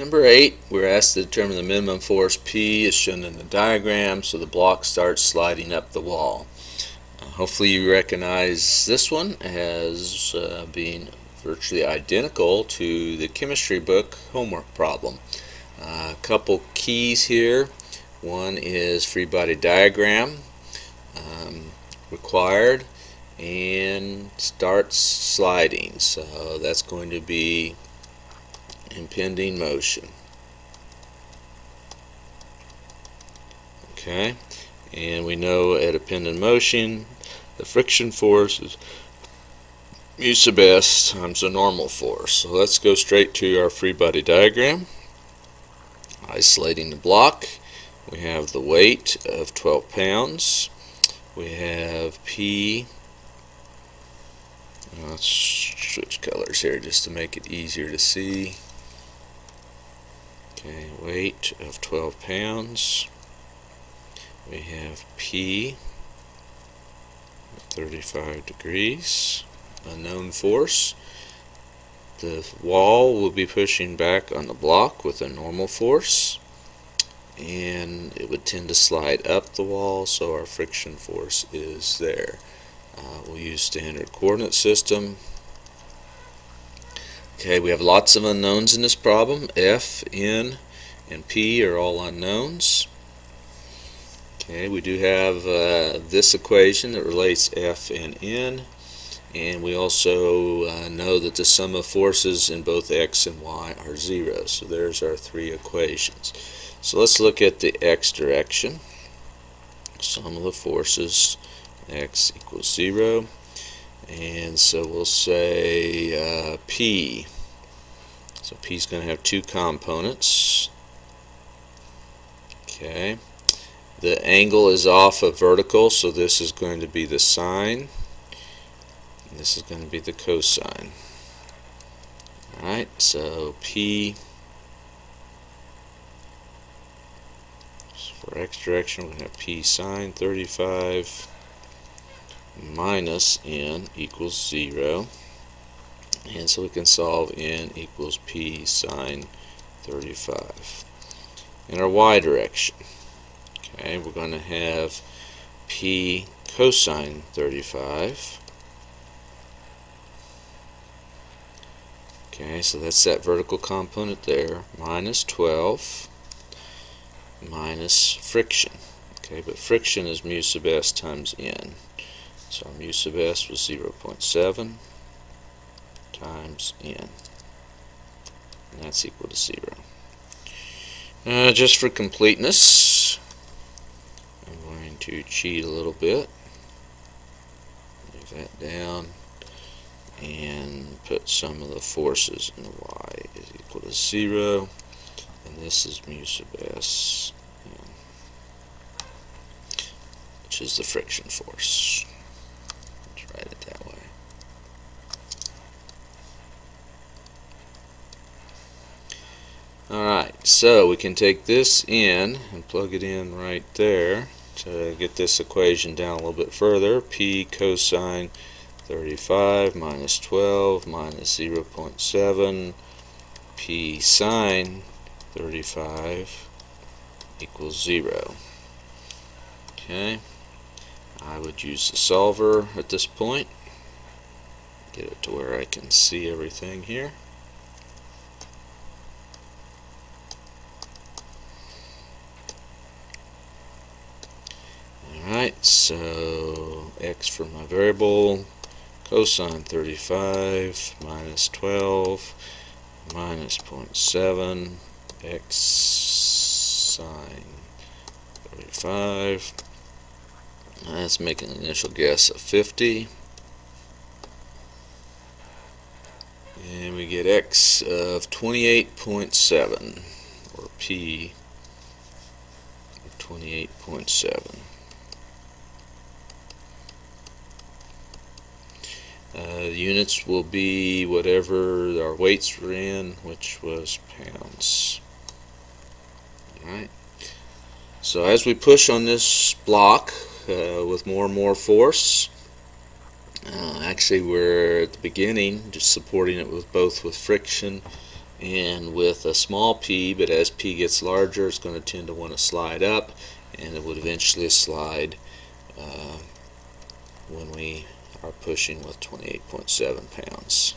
Number 8, we're asked to determine the minimum force P as shown in the diagram, so the block starts sliding up the wall. Hopefully you recognize this one as being virtually identical to the chemistry book homework problem. A couple keys here. One is free body diagram required, and starts sliding, so that's going to be impending motion. Okay, and we know at impending motion the friction force is mu sub s times the normal force. So let's go straight to our free body diagram. Isolating the block, we have the weight of 12 pounds. We have P. Let's switch colors here just to make it easier to see. Okay, weight of 12 pounds. We have P, 35 degrees, unknown force. The wall will be pushing back on the block with a normal force, and it would tend to slide up the wall, so our friction force is there. We'll use standard coordinate system. Okay, we have lots of unknowns in this problem. F, N, and P are all unknowns. Okay, we do have this equation that relates F and N, and we also know that the sum of forces in both X and Y are 0. So there's our three equations. So let's look at the X direction. Sum of the forces, X equals 0. And so we'll say P. So P is going to have two components. Okay. The angle is off of vertical, so this is going to be the sine, and this is going to be the cosine. Alright, so P, for X direction, we're going to have P sine 35 minus N equals 0. And so we can solve N equals P sine 35. In our Y direction, okay, we're going to have P cosine 35. Okay, so that's that vertical component there, minus 12 minus friction. Okay, but friction is mu sub s times N. So our mu sub s was 0.7 times N. And that's equal to 0. Just for completeness, I'm going to cheat a little bit. Move that down and put sum of the forces in Y is equal to 0. And this is mu sub s, which is the friction force. Let's write it that way. Alright, so we can take this in and plug it in right there to get this equation down a little bit further. P cosine 35 minus 12 minus 0.7 P sine 35 equals 0. Okay, I would use the solver at this point. Get it to where I can see everything here. Alright, so X for my variable, cosine 35 minus 12 minus 0.7 X sine 35. Let's make an initial guess of 50. And we get X of 28.7, or P of 28.7. The units will be whatever our weights were in, which was pounds. Alright. So as we push on this block with more and more force, actually we're at the beginning just supporting it with both with friction and with a small p, but as p gets larger it's going to tend to want to slide up, and it would eventually slide when we are pushing with 28.7 pounds.